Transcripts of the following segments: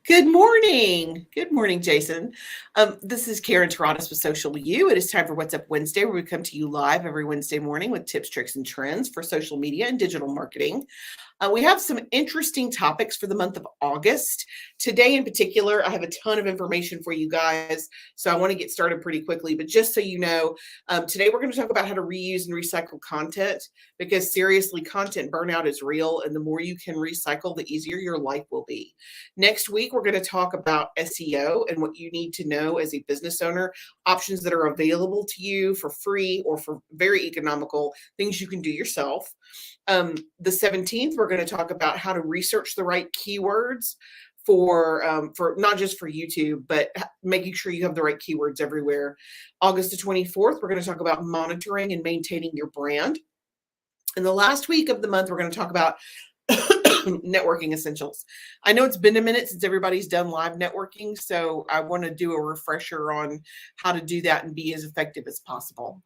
Good morning. Good morning, Jason. This is Karen Taradas with Social You. It is time for What's Up Wednesday, where we come to you live every Wednesday morning with tips, tricks, and trends for social media and digital marketing. We have some interesting topics for the month of August. Today, in particular, I have a ton of information for you guys, so I want to get started pretty quickly. But just so you know, today we're going to talk about how to reuse and recycle content because seriously, content burnout is real, and the more you can recycle, the easier your life will be. Next week, we're going to talk about SEO and what you need to know as a business owner, options that are available to you for free or for very economical things you can do yourself. The 17th, we're going to talk about how to research the right keywords for not just for YouTube, but making sure you have the right keywords everywhere. August the 24th, we're going to talk about monitoring and maintaining your brand. And the last week of the month, we're going to talk about networking essentials. I know it's been a minute since everybody's done live networking, so I want to do a refresher on how to do that and be as effective as possible.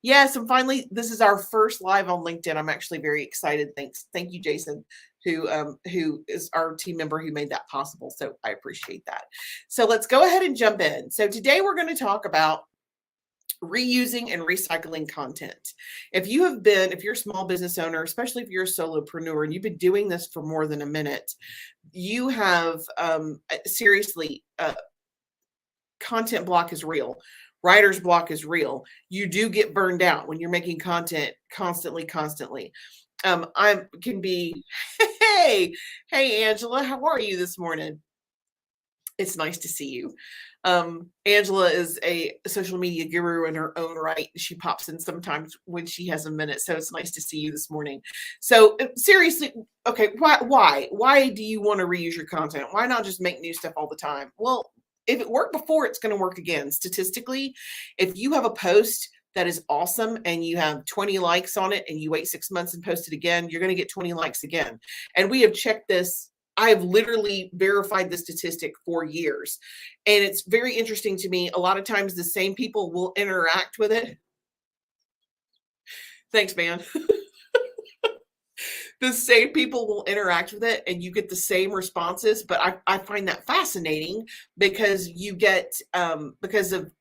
Yes, and finally, this is our first live on LinkedIn. I'm actually very excited. Thank you, Jason, who is our team member who made that possible. So I appreciate that. So let's go ahead and jump in. So today we're going to talk about reusing and recycling content. If you're a small business owner, especially if you're a solopreneur and you've been doing this for more than a minute, you have seriously, content block is real. Writer's block is real. You do get burned out when you're making content constantly. I can be, hey, Angela, how are you this morning? It's nice to see you. Angela is a social media guru in her own right. She pops in sometimes when she has a minute. So it's nice to see you this morning. So seriously, okay, why do you want to reuse your content? Why not just make new stuff all the time? Well, if it worked before, it's going to work again. Statistically, if you have a post that is awesome and you have 20 likes on it and you wait 6 months and post it again, you're going to get 20 likes again. And we have checked this. I have literally verified the statistic for years. And it's very interesting to me. A lot of times the same people will interact with it. Thanks, man. The same people will interact with it and you get the same responses. But I find that fascinating because you get, because of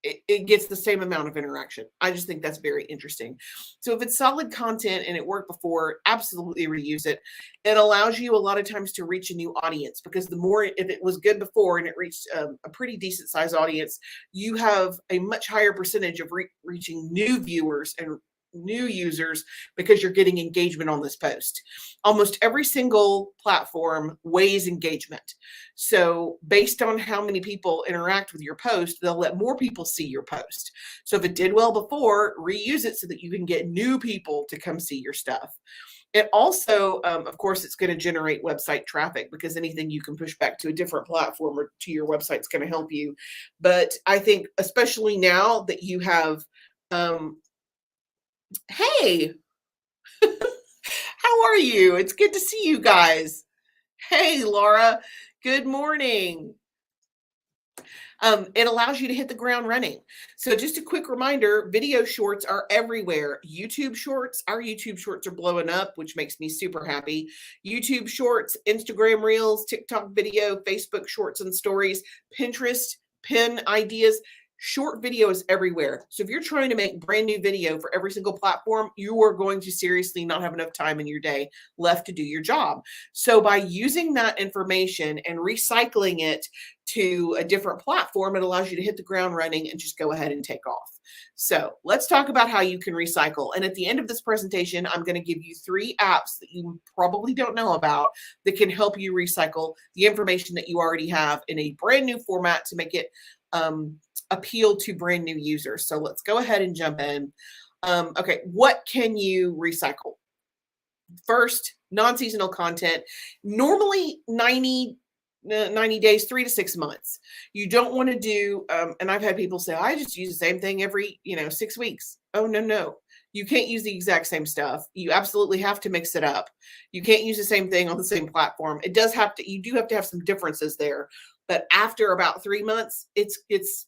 it gets the same amount of interaction. I just think that's very interesting. So if it's solid content and it worked before, absolutely reuse it. It allows you a lot of times to reach a new audience because if it was good before and it reached a pretty decent size audience, you have a much higher percentage of reaching new viewers and new users because you're getting engagement on this post. Almost every single platform weighs engagement. So based on how many people interact with your post, they'll let more people see your post. So if it did well before, reuse it so that you can get new people to come see your stuff. It also, of course, it's going to generate website traffic because anything you can push back to a different platform or to your website is going to help you. But I think especially now that you have, hey, how are you? It's good to see you guys. Hey, Laura, good morning. It allows you to hit the ground running. So just a quick reminder, video shorts are everywhere. Our YouTube shorts are blowing up, which makes me super happy. YouTube shorts, Instagram reels, TikTok video, Facebook shorts and stories, Pinterest, pin ideas. Short video is everywhere. So if you're trying to make brand new video for every single platform, you are going to seriously not have enough time in your day left to do your job. So by using that information and recycling it to a different platform, it allows you to hit the ground running and just go ahead and take off. So let's talk about how you can recycle. And at the end of this presentation, I'm going to give you 3 apps that you probably don't know about that can help you recycle the information that you already have in a brand new format to make it appeal to brand new users. So let's go ahead and jump in. Okay, what can you recycle? First, non-seasonal content, normally 90 days, 3 to 6 months. You don't want to do, and I've had people say, I just use the same thing every, 6 weeks. Oh, no. You can't use the exact same stuff. You absolutely have to mix it up. You can't use the same thing on the same platform. You do have to have some differences there. But after about 3 months, it's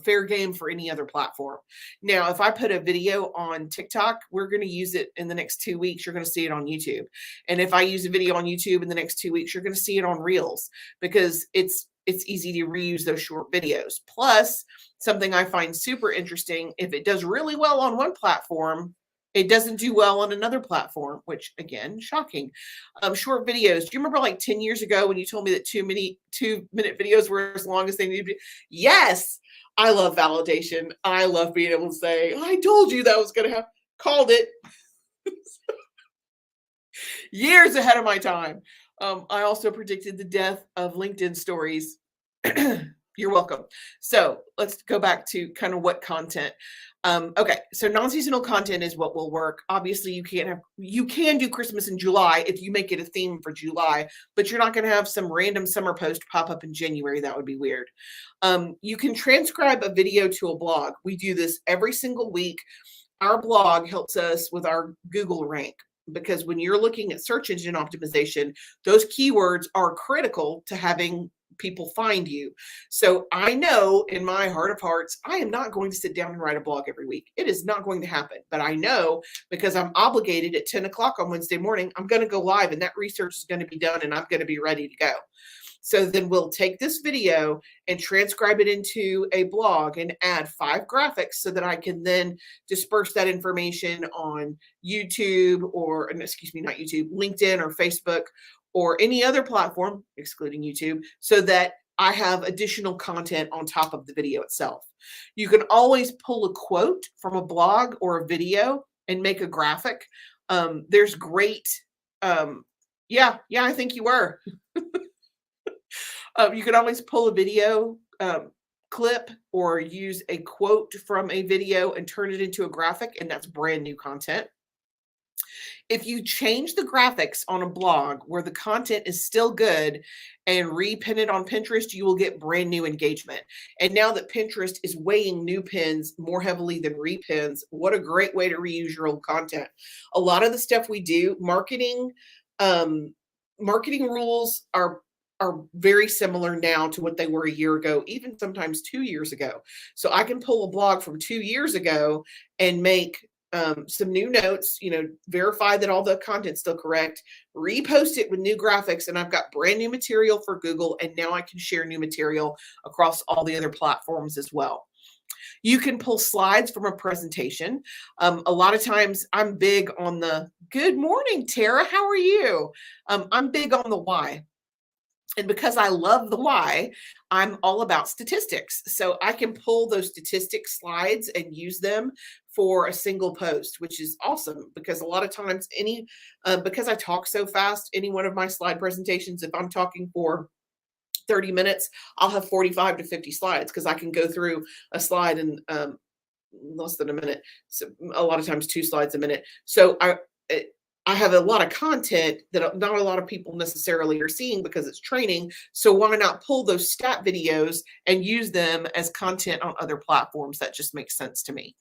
fair game for any other platform. Now, if I put a video on TikTok, we're going to use it in the next 2 weeks. You're going to see it on YouTube. And if I use a video on YouTube in the next 2 weeks, you're going to see it on Reels, because it's easy to reuse those short videos. Plus, something I find super interesting, if it does really well on one platform, it doesn't do well on another platform, which, again, shocking. Short videos. Do you remember like 10 years ago when you told me that 2-minute videos were as long as they need to be? Yes. I love validation. I love being able to say, I told you that was going to happen. Called it. Years ahead of my time. I also predicted the death of LinkedIn stories. You're welcome. So let's go back to kind of what content. Okay, so non-seasonal content is what will work. Obviously, you can do Christmas in July if you make it a theme for July, but you're not going to have some random summer post pop up in January. That would be weird. You can transcribe a video to a blog. We do this every single week. Our blog helps us with our Google rank, because when you're looking at search engine optimization, those keywords are critical to having people find you. So I know in my heart of hearts, I am not going to sit down and write a blog every week. It is not going to happen. But I know, because I'm obligated at 10 o'clock on Wednesday morning, I'm going to go live, and that research is going to be done, and I'm going to be ready to go. So then we'll take this video and transcribe it into a blog and add 5 graphics so that I can then disperse that information on YouTube, or, excuse me, not YouTube, LinkedIn or Facebook or any other platform, excluding YouTube, so that I have additional content on top of the video itself. You can always pull a quote from a blog or a video and make a graphic. There's great, yeah, I think you were. You can always pull a video clip or use a quote from a video and turn it into a graphic, and that's brand new content. If you change the graphics on a blog where the content is still good and repin it on Pinterest, you will get brand new engagement. And now that Pinterest is weighing new pins more heavily than repins, what a great way to reuse your old content. A lot of the stuff we do, marketing rules are very similar now to what they were a year ago, even sometimes 2 years ago. So I can pull a blog from 2 years ago and make some new notes, verify that all the content's still correct, repost it with new graphics, and I've got brand new material for Google, and now I can share new material across all the other platforms as well. You can pull slides from a presentation. A lot of times I'm big on the, good morning, Tara, how are you? I'm big on the why. And because I love the why, I'm all about statistics. So I can pull those statistic slides and use them for a single post, which is awesome, because a lot of times because I talk so fast, any one of my slide presentations, if I'm talking for 30 minutes, I'll have 45 to 50 slides, because I can go through a slide in less than a minute. So a lot of times 2 slides a minute. So I have a lot of content that not a lot of people necessarily are seeing because it's training. So why not pull those stat videos and use them as content on other platforms? That just makes sense to me.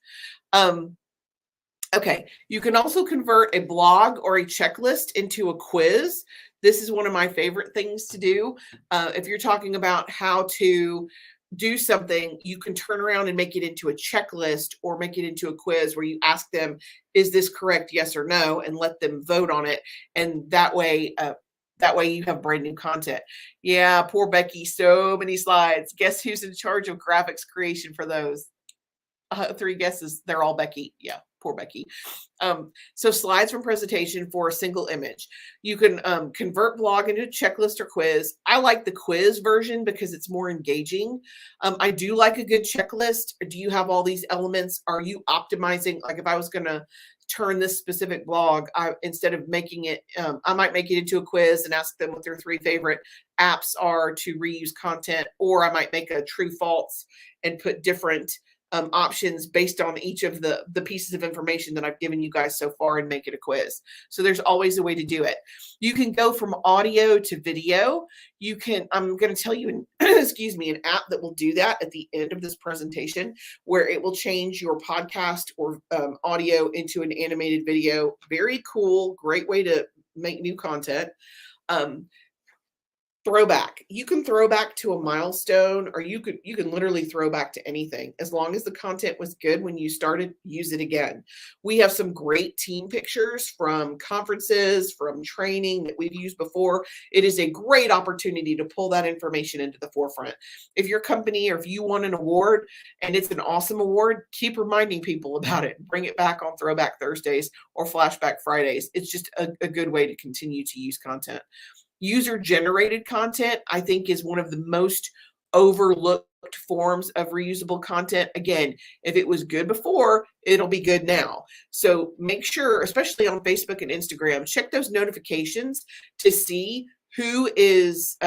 Okay, you can also convert a blog or a checklist into a quiz. This is one of my favorite things to do. If you're talking about how to do something, you can turn around and make it into a checklist or make it into a quiz where you ask them, is this correct, yes or no, and let them vote on it. And that way you have brand new content. Yeah, poor Becky, so many slides. Guess who's in charge of graphics creation for those? 3 guesses, they're all Becky. Yeah, poor Becky. So slides from presentation for a single image. You can convert blog into a checklist or quiz. I like the quiz version because it's more engaging. I do like a good checklist. Do you have all these elements? Are you optimizing? Like if I was going to turn this specific blog, instead of making it, I might make it into a quiz and ask them what their 3 favorite apps are to reuse content, or I might make a true false and put different options based on each of the pieces of information that I've given you guys so far and make it a quiz. So there's always a way to do it. You can go from audio to video. I'm going to tell you, excuse me, an app that will do that at the end of this presentation, where it will change your podcast or audio into an animated video. Very cool, great way to make new content. Throwback. You can throw back to a milestone, or you can literally throw back to anything. As long as the content was good when you started, use it again. We have some great team pictures from conferences, from training that we've used before. It is a great opportunity to pull that information into the forefront. If your company, or if you won an award and it's an awesome award, keep reminding people about it. Bring it back on Throwback Thursdays or Flashback Fridays. It's just a good way to continue to use content. User-generated content, I think, is one of the most overlooked forms of reusable content. Again, if it was good before, it'll be good now. So make sure, especially on Facebook and Instagram, check those notifications to see who is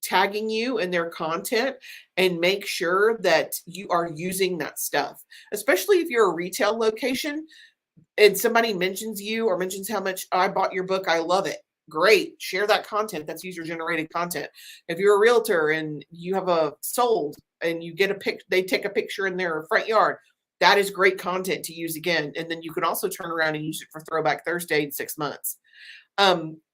tagging you in their content, and make sure that you are using that stuff. Especially if you're a retail location and somebody mentions you or mentions how much I bought your book, I love it. Great. Share that content. That's user-generated content. If you're a realtor and you have a sold and you get they take a picture in their front yard, that is great content to use again. And then you can also turn around and use it for Throwback Thursday in 6 months.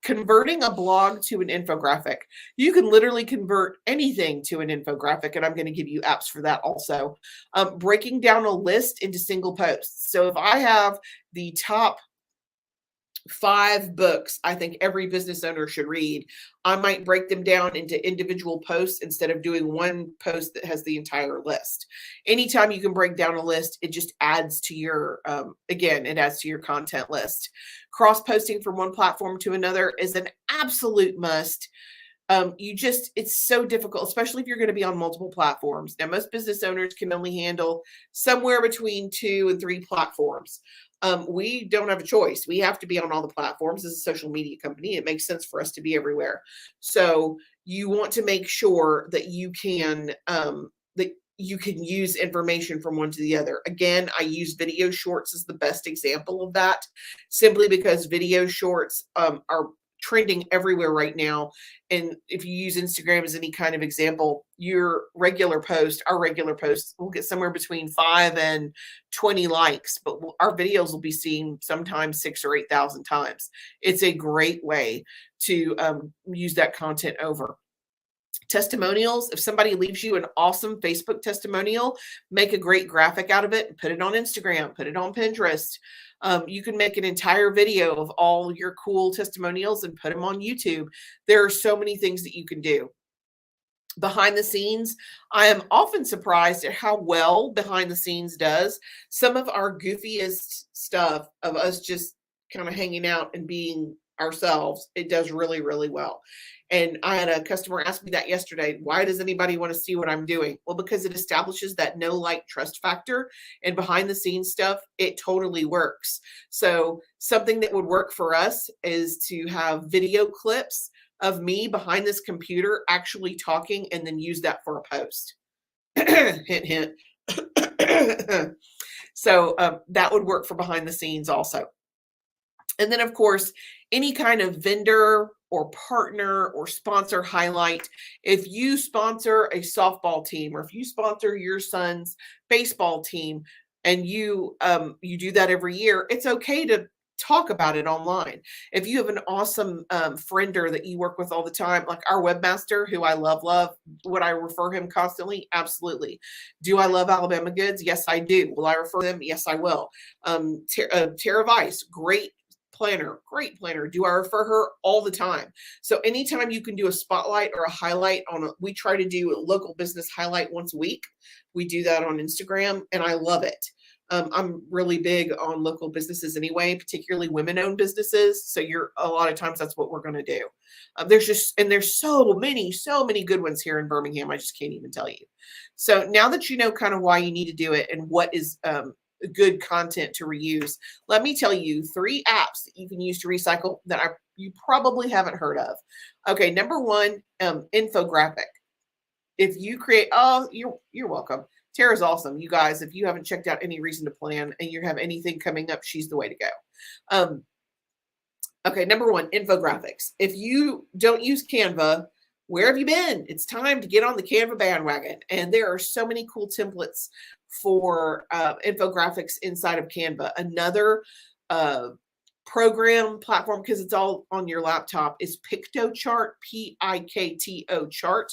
Converting a blog to an infographic. You can literally convert anything to an infographic, and I'm going to give you apps for that also. Breaking down a list into single posts. So if I have the top 5 books I think every business owner should read, I might break them down into individual posts instead of doing one post that has the entire list. Anytime you can break down a list, it just adds to your, again, it adds to your content list. Cross-posting from one platform to another is an absolute must. It's so difficult, especially if you're going to be on multiple platforms. Now, most business owners can only handle somewhere between 2 and 3 platforms. We don't have a choice. We have to be on all the platforms as a social media company. It makes sense for us to be everywhere. So you want to make sure that you can use information from one to the other. Again, I use video shorts as the best example of that, simply because video shorts are trending everywhere right now. And if you use Instagram as any kind of example, our regular posts will get somewhere between 5 and 20 likes, but our videos will be seen sometimes 6,000 or 8,000 times. It's a great way to use that content over. Testimonials. If somebody leaves you an awesome Facebook testimonial, make a great graphic out of it and put it on Instagram, put it on Pinterest. You can make an entire video of all your cool testimonials and put them on YouTube. There are so many things that you can do. Behind the scenes, I am often surprised at how well behind the scenes does. Some of our goofiest stuff of us just kind of hanging out and being ourselves, it does really, really well. And I had a customer ask me that yesterday. Why does anybody want to see what I'm doing? Well, because it establishes that know, like, trust factor, and behind the scenes stuff, it totally works. So something that would work for us is to have video clips of me behind this computer actually talking, and then use that for a post. Hint, hint. So that would work for behind the scenes also. And then, of course, any kind of vendor or partner or sponsor highlight. If you sponsor a softball team, or if you sponsor your son's baseball team, and you do that every year, it's okay to talk about it online. If you have an awesome friender that you work with all the time, like our webmaster, who I love, would I refer him constantly? Absolutely. Do I love Alabama Goods? Yes, I do. Will I refer them? Yes, I will. Tara Weiss, great planner. Do I refer her? All the time. So anytime you can do a spotlight or a highlight we try to do a local business highlight once a week. We do that on Instagram, and I love it. I'm really big on local businesses anyway, particularly women-owned businesses. So a lot of times that's what we're going to do. There's so many good ones here in Birmingham. I just can't even tell you. So now that you know kind of why you need to do it and what is good content to reuse, let me tell you 3 apps that you can use to recycle that you probably haven't heard of. Okay, number 1, Infographic. If you create, you're welcome. Tara's awesome. You guys, if you haven't checked out Any Reason to Plan and you have anything coming up, she's the way to go. Okay, number 1, Infographics. If you don't use Canva, where have you been? It's time to get on the Canva bandwagon. And there are so many cool templates for infographics inside of Canva. Another program platform, because it's all on your laptop, is PictoChart, Pikto chart.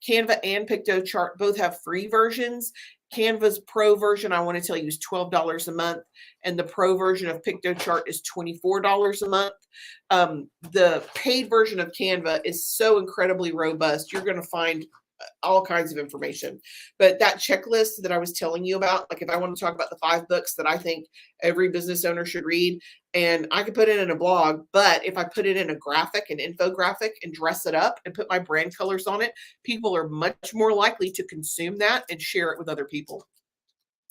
Canva and PictoChart both have free versions. Canva's pro version, I want to tell you, is $12 a month, and the pro version of PictoChart is $24 a month. The paid version of Canva is so incredibly robust. You're going to find all kinds of information. But that checklist that I was telling you about, like if I want to talk about the 5 books that I think every business owner should read, and I could put it in a blog, but if I put it in a graphic, an infographic, and dress it up and put my brand colors on it, people are much more likely to consume that and share it with other people.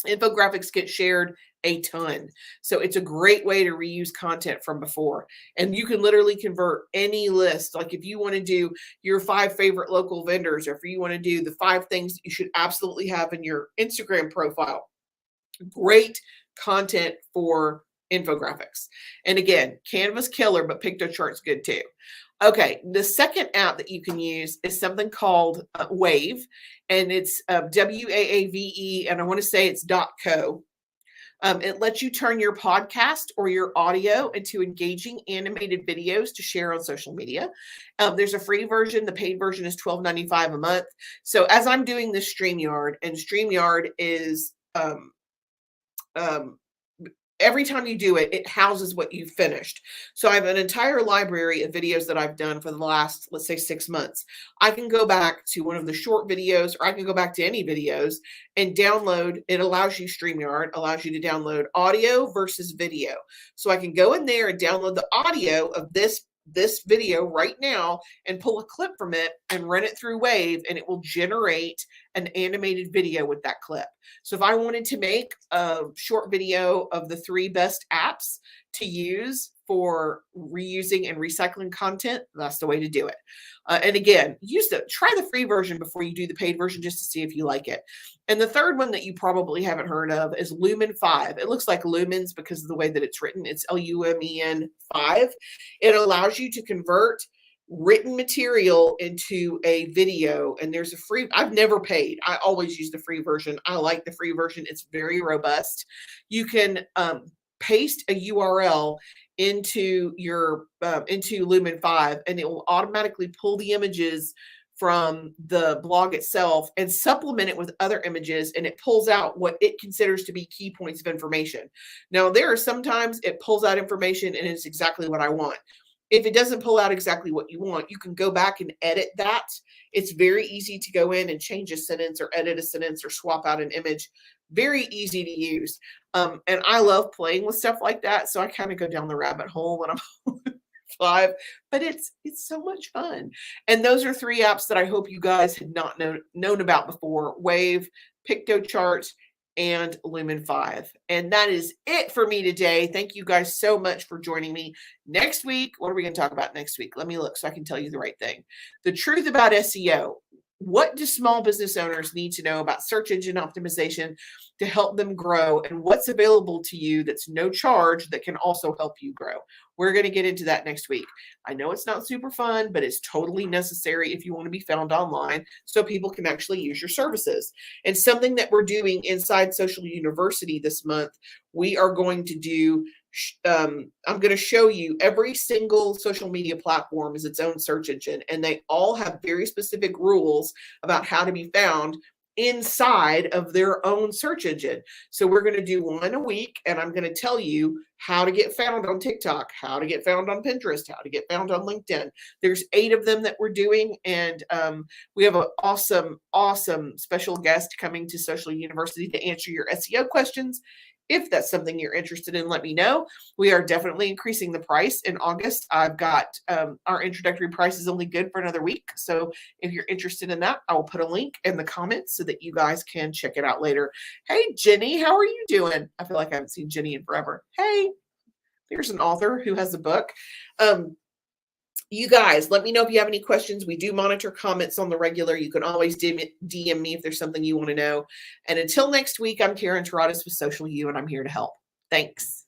Infographics get shared a ton. So it's a great way to reuse content from before. And you can literally convert any list. Like if you want to do your 5 favorite local vendors, or if you want to do the 5 things that you should absolutely have in your Instagram profile, great content for infographics. And again, Canva's killer, but PictoChart's good too. Okay, the second app that you can use is something called Wave, and it's WAAVE, and I want to say it's .co. It lets you turn your podcast or your audio into engaging animated videos to share on social media. There's a free version. The paid version is $12.95 a month. So as I'm doing this StreamYard, and StreamYard is every time you do it, it houses what you've finished. So I have an entire library of videos that I've done for the last, let's say, 6 months. I can go back to one of the short videos, or I can go back to any videos and download. It allows you, StreamYard allows you to download audio versus video. So I can go in there and download the audio of this video right now and pull a clip from it and run it through Wave, and it will generate an animated video with that clip. So if I wanted to make a short video of the 3 best apps to use for reusing and recycling content, that's the way to do it. And again, try the free version before you do the paid version, just to see if you like it. And the third one that you probably haven't heard of is Lumen 5. It looks like lumens because of the way that it's written. It's LUMEN 5. It allows you to convert written material into a video, and there's a free. I've never paid. I always use the free version. I like the free version. It's very robust. You can paste a URL into your into Lumen 5, and it will automatically pull the images from the blog itself and supplement it with other images, and it pulls out what it considers to be key points of information. Now, there are sometimes it pulls out information and it's exactly what I want. If it doesn't pull out exactly what you want, you can go back and edit that. It's very easy to go in and change a sentence or edit a sentence or swap out an image. Very easy to use. And I love playing with stuff like that. So I kind of go down the rabbit hole when I'm 5, but it's so much fun. And those are 3 apps that I hope you guys had not known about before: Wave, PictoChart, and Lumen 5. And that is it for me today. Thank you guys so much for joining me. Next week, what are we going to talk about next week? Let me look so I can tell you the right thing. The truth about SEO. What do small business owners need to know about search engine optimization to help them grow, and what's available to you that's no charge that can also help you grow? We're going to get into that next week. I know it's not super fun, but it's totally necessary if you want to be found online so people can actually use your services. And something that we're doing inside Social University this month, we are going to do I'm going to show you every single social media platform is its own search engine, and they all have very specific rules about how to be found inside of their own search engine. So we're going to do one a week, and I'm going to tell you how to get found on TikTok, how to get found on Pinterest, how to get found on LinkedIn. There's 8 of them that we're doing, and we have an awesome special guest coming to Social University to answer your SEO questions. If that's something you're interested in, let me know. We are definitely increasing the price in August. I've got our introductory price is only good for another week. So if you're interested in that, I will put a link in the comments so that you guys can check it out later. Hey, Jenny, how are you doing? I feel like I haven't seen Jenny in forever. Hey, there's an author who has a book. You guys, let me know if you have any questions. We do monitor comments on the regular. You can always DM me if there's something you want to know. And until next week, I'm Karen Taradas with Social U, and I'm here to help. Thanks.